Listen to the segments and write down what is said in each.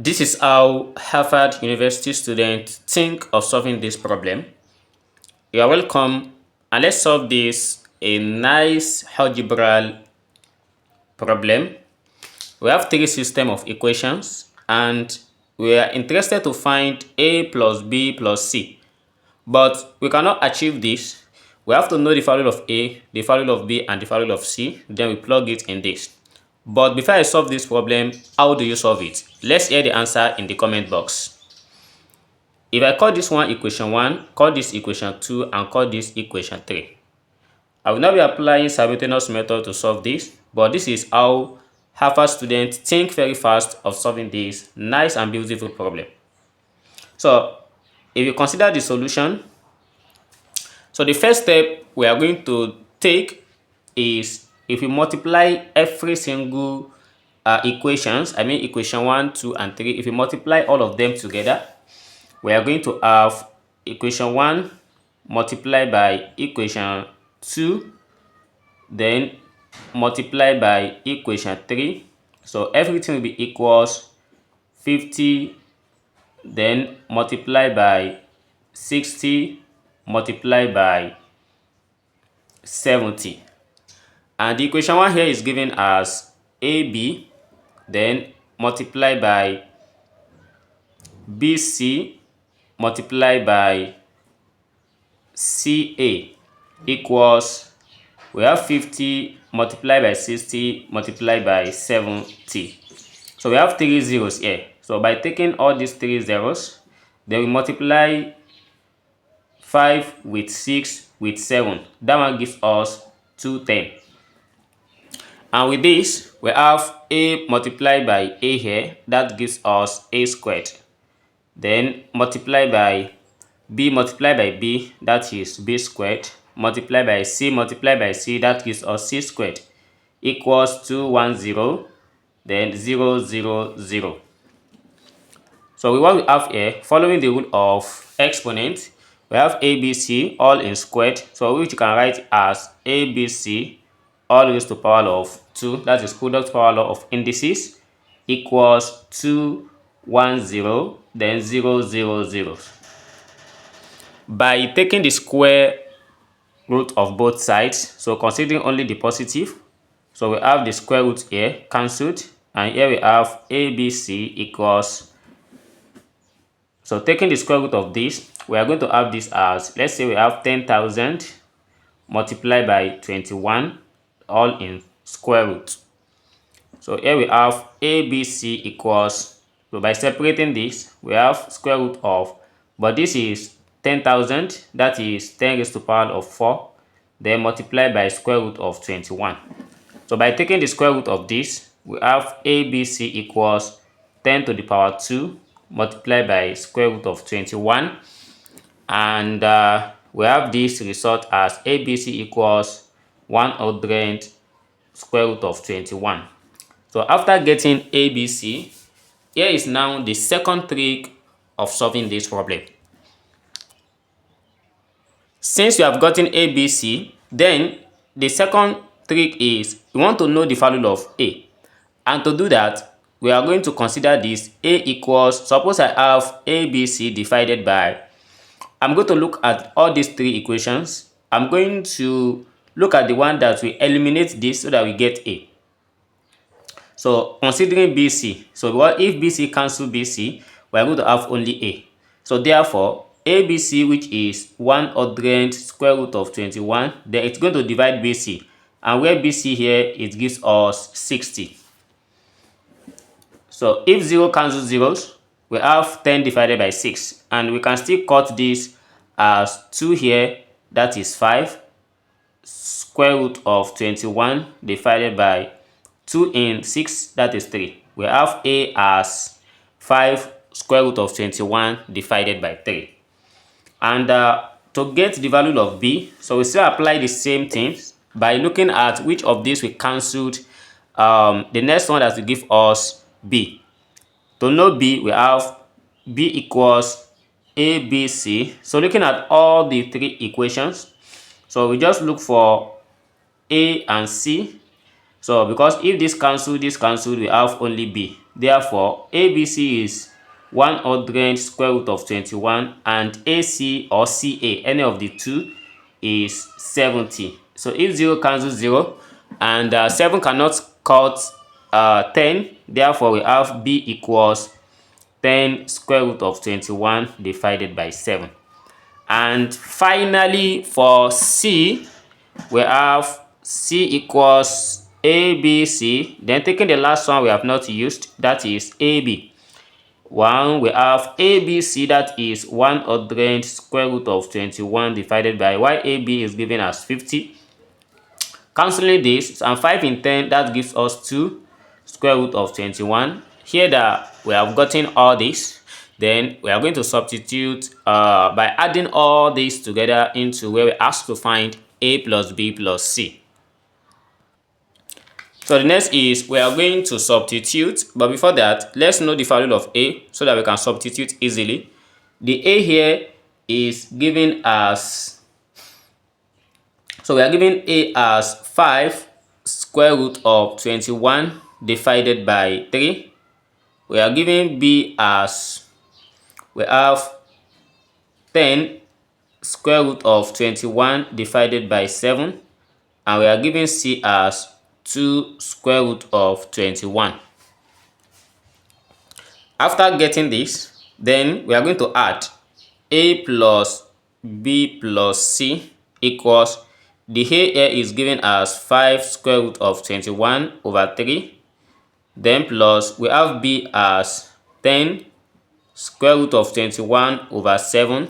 This is how Harvard University students think of solving this problem. You are welcome, and let's solve this a nice algebra problem. We have three systems of equations and we are interested to find a plus b plus c. But we cannot achieve this. We have to know the value of a, the value of b, and the value of c. Then we plug it in this. But before I solve this problem, how do you solve it? Let's hear the answer in the comment box. If I call this one equation 1, call this equation 2, and call this equation 3. I will not be applying simultaneous method to solve this, but this is how Harvard students think very fast of solving this nice and beautiful problem. So if you consider the solution, so the first step we are going to take is if we multiply every single equations, I mean equation 1, 2, and 3, if we multiply all of them together, we are going to have equation 1 multiplied by equation 2, then multiplied by equation 3. So everything will be equals 50, then multiplied by 60, multiplied by 70. And the equation 1 here is given as AB, then multiplied by BC, multiplied by CA equals, we have 50 multiplied by 60 multiplied by 70. So we have 3 zeros here. So by taking all these 3 zeros, then we multiply 5 with 6 with 7. That one gives us 210. And with this, we have a multiplied by a here. That gives us a squared. Then multiply by b multiplied by b, that is b squared, multiplied by c multiplied by c, that gives us c squared, equals 210, then 0, 0, 0. So what we have here, following the rule of exponent, we have ABC all in squared, so which you can write as ABC all raised to power of 2, that is product power law of indices, equals 210, then 0, 0, 0. By taking the square root of both sides, so considering only the positive, so we have the square root here cancelled, and here we have ABC equals, so taking the square root of this, we are going to have this as, let's say we have 10,000 multiplied by 21 all in square root. So here we have ABC equals, so by separating this, we have square root of, but this is 10,000, that is 10 raised to the power of 4, then multiplied by square root of 21. So by taking the square root of this, we have ABC equals 10 to the power 2 multiplied by square root of 21, and we have this result as ABC equals 100 square root of 21. So after getting ABC, here is now the second trick of solving this problem. Since you have gotten ABC, then the second trick is we want to know the value of A. And to do that, we are going to consider this A equals, suppose I have ABC divided by, I'm going to look at all these three equations. I'm going to look at the one that we eliminate this so that we get A. So considering BC, so if BC cancel BC, we are going to have only A. So therefore, ABC, which is 100 square root of 21, then it's going to divide BC. And where BC here, it gives us 60. So if 0 cancels zeros, we have 10 divided by 6. And we can still cut this as 2 here, that is 5. Square root of 21 divided by 2 in 6, that is 3. We have A as 5 square root of 21 divided by 3. And to get the value of B, so we still apply the same things by looking at which of these we cancelled. The next one that will give us B. To know B, we have B equals ABC. So looking at all the three equations, so we just look for A and C. So because if this cancel, we have only B. Therefore, ABC is 100 square root of 21, and AC or CA, any of the two, is 70. So if 0 cancels 0, and 7 cannot cut 10, therefore we have B equals 10 square root of 21 divided by 7. And finally, for C, we have C equals ABC. Then taking the last one we have not used, that is AB. We have ABC, that is 100 square root of 21 divided by, while AB is given as 50. Cancelling this, and 5 in 10, that gives us 2 square root of 21. Here that we have gotten all this, then we are going to substitute by adding all this together into where we ask to find A plus B plus C. So the next is we are going to substitute, but before that, let's know the value of A so that we can substitute easily. The A here is given as, so we are given A as 5 square root of 21 divided by 3. We are given B as, we have 10 square root of 21 divided by 7. And we are given C as 2 square root of 21. After getting this, then we are going to add A plus B plus C equals, the A here is given as 5 square root of 21 over 3. Then plus, we have B as 10 square root of 21 over 7.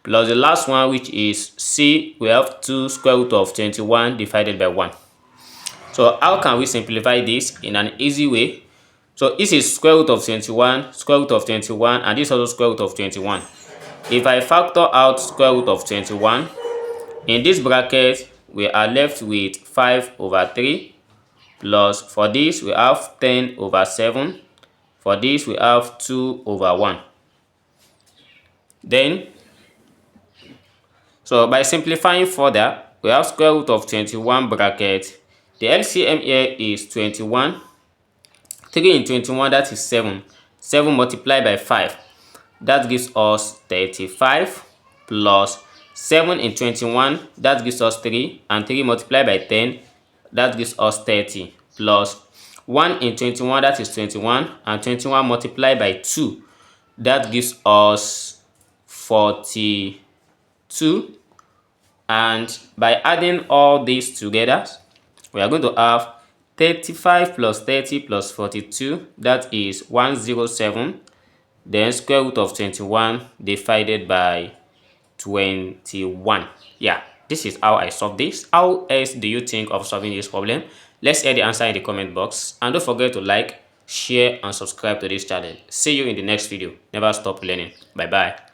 Plus the last one, which is C, we have 2 square root of 21 divided by 1. So how can we simplify this in an easy way? So this is square root of 21, square root of 21, and this is also square root of 21. If I factor out square root of 21, in this bracket, we are left with 5 over 3, plus for this, we have 10 over 7. For this, we have 2 over 1. Then, so by simplifying further, we have square root of 21 bracket. The LCM here is 21. 3 in 21, that is 7. 7 multiplied by 5, that gives us 35, plus 7 in 21, that gives us 3, and 3 multiplied by 10, that gives us 30, plus 1 in 21, that is 21, and 21 multiplied by 2, that gives us 42. And by adding all these together, we are going to have 35 plus 30 plus 42, that is 107. Then square root of 21 divided by 21. Yeah, this is how I solve this. How else do you think of solving this problem? Let's hear the answer in the comment box. And don't forget to like, share, and subscribe to this channel. See you in the next video. Never stop learning. Bye bye.